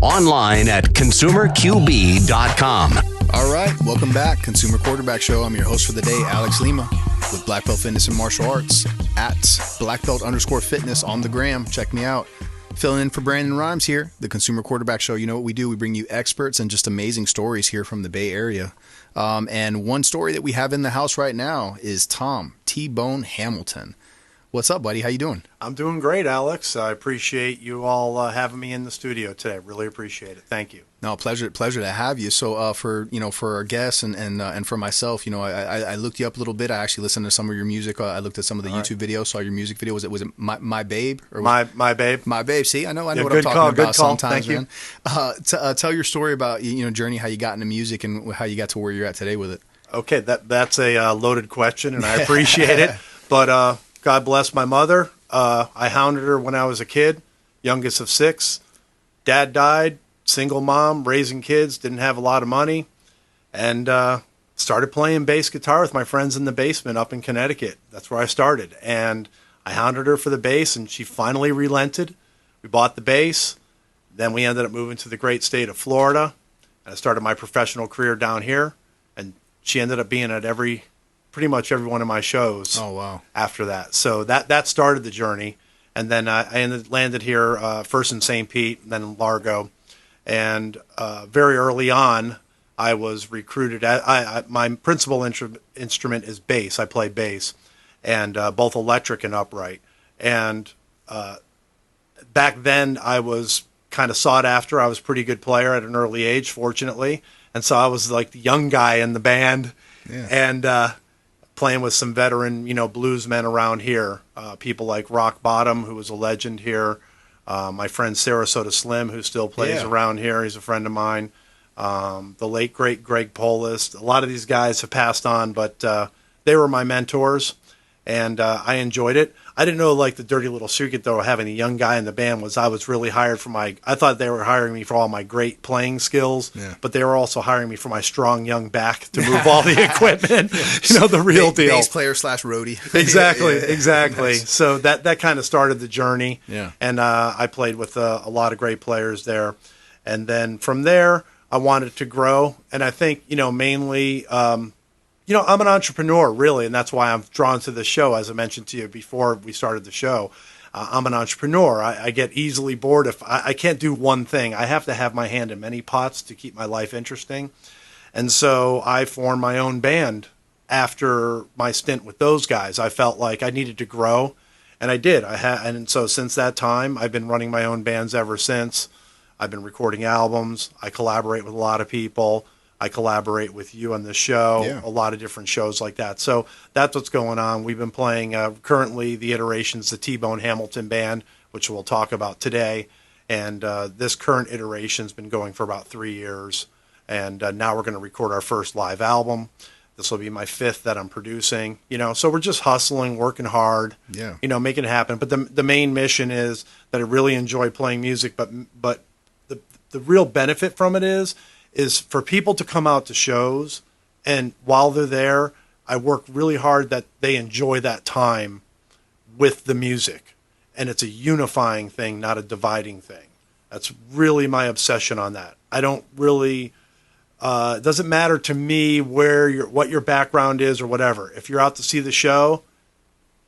Online at consumerqb.com. All right, welcome back. Consumer Quarterback Show. I'm your host for the day, Alex Lima, with Black Belt Fitness and Martial Arts at BlackBelt_fitness on the gram. Check me out. Filling in for Brandon Rhymes here, the Consumer Quarterback Show. You know what we do? We bring you experts and just amazing stories here from the Bay Area. And one story that we have in the house right now is Tom TBone Hamilton. What's up, buddy? How you doing? I'm doing great, Alex. I appreciate you all having me in the studio today. Really appreciate it. Thank you. No, pleasure to have you. So for our guests and for myself, I looked you up a little bit. I actually listened to some of your music. I looked at some of the YouTube videos, saw your music video. Was it My Babe? Or My Babe. My Babe. See, I know what I'm talking about good call. sometimes, Thank man. Tell your story about journey, how you got into music and how you got to where you're at today with it. Okay, that's a loaded question, and I appreciate it. But God bless my mother. I hounded her when I was a kid, youngest of 6. Dad died, single mom, raising kids, didn't have a lot of money, and started playing bass guitar with my friends in the basement up in Connecticut. That's where I started. And I hounded her for the bass, and she finally relented. We bought the bass. Then we ended up moving to the great state of Florida. And I started my professional career down here, and she ended up being at pretty much every one of my shows. Oh, wow. After that. So that started the journey. And then I landed here first in St. Pete, then in Largo. And very early on, I was recruited. My principal instrument is bass. I play bass, and both electric and upright. And back then, I was kind of sought after. I was a pretty good player at an early age, fortunately. And so I was like the young guy in the band. Yeah. And playing with some veteran, blues men around here. People like Rock Bottom, who was a legend here. My friend Sarasota Slim, who still plays around here. He's a friend of mine. The late, great Greg Polis. A lot of these guys have passed on, but they were my mentors, and I enjoyed it. I didn't know, the dirty little secret, though, having a young guy in the band was I was really hired for I thought they were hiring me for all my great playing skills, but they were also hiring me for my strong young back to move all the equipment, the real deal. Bass player / roadie. Exactly. So that kind of started the journey, yeah. And I played with a lot of great players there. And then from there, I wanted to grow, and I think, mainly... I'm an entrepreneur, really, and that's why I'm drawn to the show, as I mentioned to you before we started the show. I'm an entrepreneur. I get easily bored if I can't do one thing. I have to have my hand in many pots to keep my life interesting. And so I formed my own band after my stint with those guys. I felt like I needed to grow, and I did. And so since that time, I've been running my own bands ever since. I've been recording albums. I collaborate with a lot of people. I collaborate with you on this show, a lot of different shows like that. So that's what's going on. We've been playing currently the iterations, the TBone Hamilton Band, which we'll talk about today. And this current iteration's been going for about 3 years. And now we're going to record our first live album. This will be my 5th that I'm producing. So we're just hustling, working hard, making it happen. But the main mission is that I really enjoy playing music, but the real benefit from it is for people to come out to shows, and while they're there, I work really hard that they enjoy that time with the music. And it's a unifying thing, not a dividing thing. That's really my obsession on that. I don't really, it doesn't matter to me what your background is or whatever. If you're out to see the show,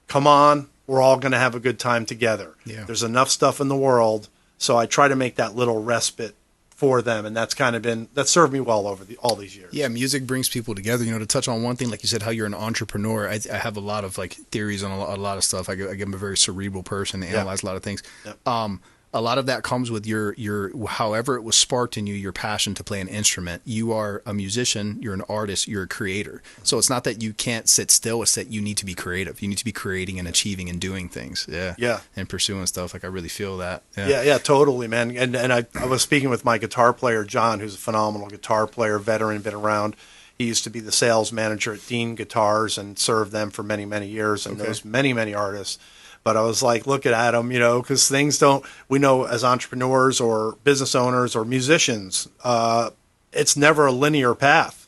come on, we're all going to have a good time together. Yeah. There's enough stuff in the world, so I try to make that little respite for them, and that's served me well over all these years. Yeah, music brings people together. To touch on one thing, like you said, how you're an entrepreneur. I have a lot of theories on a lot of stuff. I'm a very cerebral person. I analyze a lot of things. Yep. A lot of that comes with your however it was sparked in you, your passion to play an instrument. You are a musician, you're an artist, you're a creator. So it's not that you can't sit still, it's that you need to be creative. You need to be creating and achieving and doing things. Yeah. And pursuing stuff. I really feel that. Yeah, totally, man. And I was speaking with my guitar player, John, who's a phenomenal guitar player, veteran, been around. He used to be the sales manager at Dean Guitars and served them for many, many years and knows many, many artists. But I was like looking at him, because we know as entrepreneurs or business owners or musicians, it's never a linear path.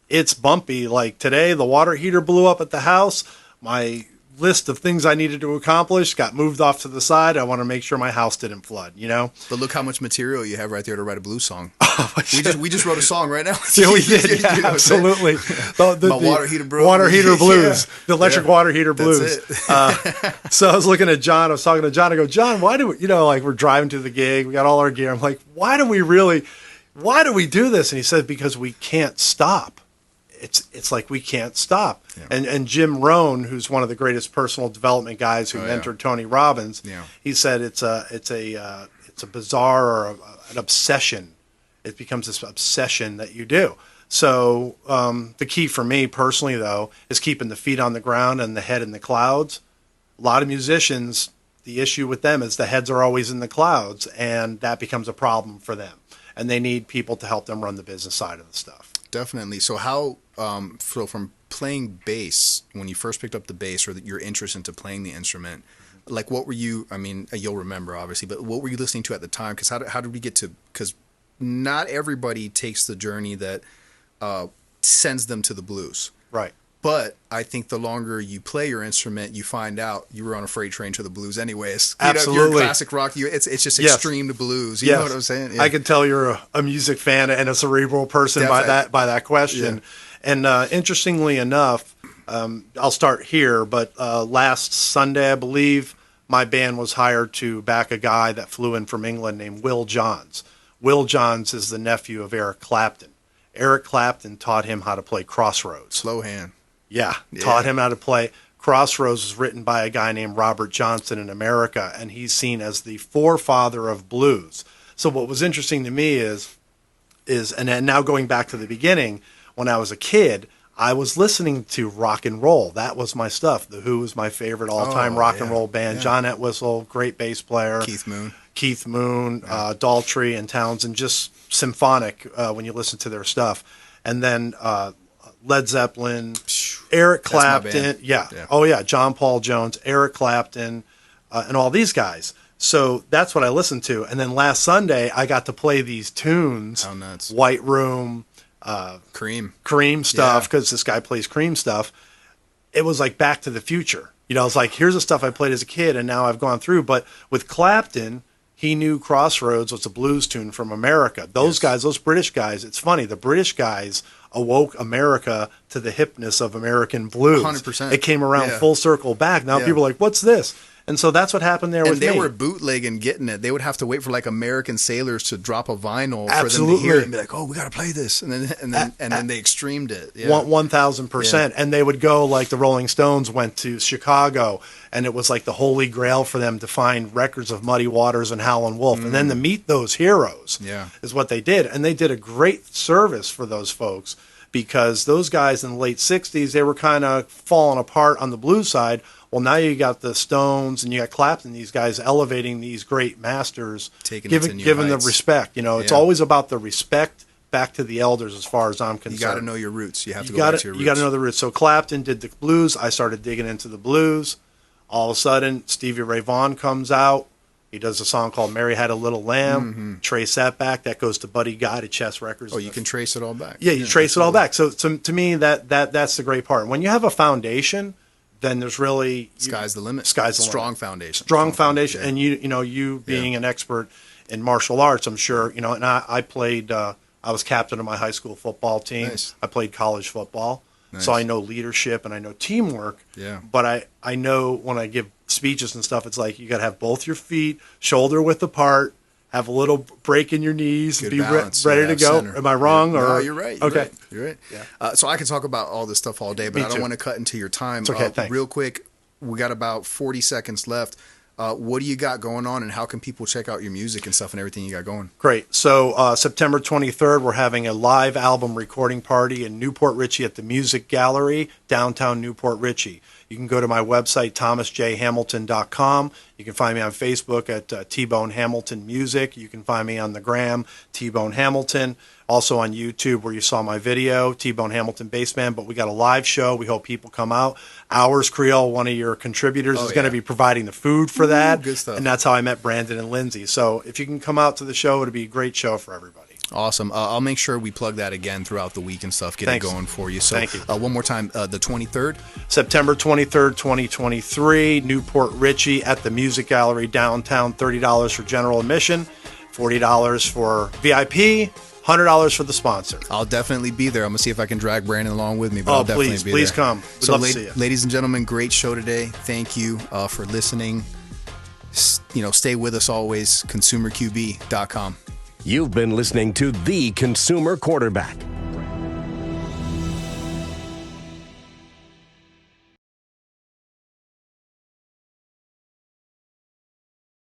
It's bumpy. Like today, the water heater blew up at the house. My list of things I needed to accomplish got moved off to the side. I want to make sure my house didn't flood, you know? But look how much material you have right there to write a blues song. we just wrote a song right now. Yeah, we did. Yeah, absolutely. My water heater blues. Water heater blues. The electric water heater blues. That's it. So I was looking at John. I was talking to John. I go, John, why do we, like we're driving to the gig. We got all our gear. I'm like, why do we do this? And he said, because we can't stop. It's like we can't stop. Yeah. And Jim Rohn, who's one of the greatest personal development guys who mentored Tony Robbins, he said it's a bizarre or an obsession. It becomes this obsession that you do. So the key for me personally, though, is keeping the feet on the ground and the head in the clouds. A lot of musicians, the issue with them is the heads are always in the clouds, and that becomes a problem for them. And they need people to help them run the business side of the stuff. Definitely. So how, so from playing bass, when you first picked up the bass or your interest into playing the instrument, like what were you, I mean, you'll remember obviously, but what were you listening to at the time? Because how did we get to, because not everybody takes the journey that sends them to the blues. Right. But I think the longer you play your instrument, you find out you were on a freight train to the blues anyways. Absolutely. You're classic rock. It's just extreme to blues. You know what I'm saying? Yeah. I can tell you're a music fan and a cerebral person by that question. Yeah. And interestingly enough, I'll start here, but last Sunday, I believe, my band was hired to back a guy that flew in from England named Will Johns. Will Johns is the nephew of Eric Clapton. Eric Clapton taught him how to play Crossroads. Slow hand. Yeah, taught him how to play. Crossroads was written by a guy named Robert Johnson in America, and he's seen as the forefather of blues. So what was interesting to me is and now going back to the beginning, when I was a kid, I was listening to rock and roll. That was my stuff. The Who was my favorite all-time rock and roll band. Yeah. John Entwistle, great bass player. Keith Moon, Daltrey and Townsend, just symphonic when you listen to their stuff. And then Led Zeppelin, Eric Clapton, John Paul Jones, Eric Clapton, and all these guys. So that's what I listened to. And then last Sunday, I got to play these tunes, White Room, Cream stuff, because this guy plays Cream stuff. It was like Back to the Future. You know, it's like, here's the stuff I played as a kid, and now I've gone through. But with Clapton, he knew Crossroads was a blues tune from America. Those guys, those British guys, it's funny, the British guys awoke America to the hipness of American blues. 100%. It came around full circle back. Now people are like, what's this? And so that's what happened there with me. And they were bootlegging getting it. They would have to wait for like American Sailors to drop a vinyl for them to hear it and be like, oh, we got to play this. And then they extremed it. Yeah. 1,000%. And they would go like the Rolling Stones went to Chicago, and it was like the holy grail for them to find records of Muddy Waters and Howlin' Wolf. And then to meet those heroes is what they did. And they did a great service for those folks, because those guys in the late 60s, they were kind of falling apart on the blues side. Well, now you got the Stones and you got Clapton, these guys elevating these great masters, giving the respect. You know, it's always about the respect back to the elders as far as I'm concerned. You got to know your roots. You have to go back to your roots. You got to know the roots. So Clapton did the blues. I started digging into the blues. All of a sudden, Stevie Ray Vaughan comes out. He does a song called Mary Had a Little Lamb. Mm-hmm. Trace that back. That goes to Buddy Guy to Chess Records. Oh, you can trace it all back. Yeah, you trace it all back. So to me, that's the great part. When you have a foundation, then there's really sky's the limit. Strong foundation. Strong foundation. And you being an expert in martial arts, I'm sure, and I played I was captain of my high school football team. Nice. I played college football. Nice. So I know leadership and I know teamwork. Yeah. But I know when I give speeches and stuff, it's like you got to have both your feet shoulder width apart, have a little break in your knees, good be balance, ready to go. Center. Am I wrong? Yeah. Or no, you're right. Okay. You're right. Yeah. So I could talk about all this stuff all day, but I don't want to cut into your time. It's okay, thanks. Real quick, we got about 40 seconds left. What do you got going on, and how can people check out your music and stuff and everything you got going? Great. So September 23rd, we're having a live album recording party in Newport Richey at the Music Gallery, downtown Newport Richey. You can go to my website, thomasjhamilton.com. You can find me on Facebook at TBone Hamilton Music. You can find me on the gram, TBone Hamilton. Also on YouTube, where you saw my video, TBone Hamilton Bass Band. But we got a live show. We hope people come out. Hours Creole, one of your contributors, is going to be providing the food for that. Good stuff. And that's how I met Brandon and Lindsay. So if you can come out to the show, it'll be a great show for everybody. Awesome. I'll make sure we plug that again throughout the week and stuff. Get Thanks. it going for you. So Thank you. One more time, the 23rd. September 23rd, 2023, Newport Richie at the Music Gallery downtown. $30 for general admission, $40 for VIP, $100 for the sponsor. I'll definitely be there. I'm going to see if I can drag Brandon along with me. But I'll definitely be please there. come. We'd love to see you. Ladies and gentlemen, great show today. Thank you for listening. Stay with us always. ConsumerQB.com. You've been listening to The Consumer Quarterback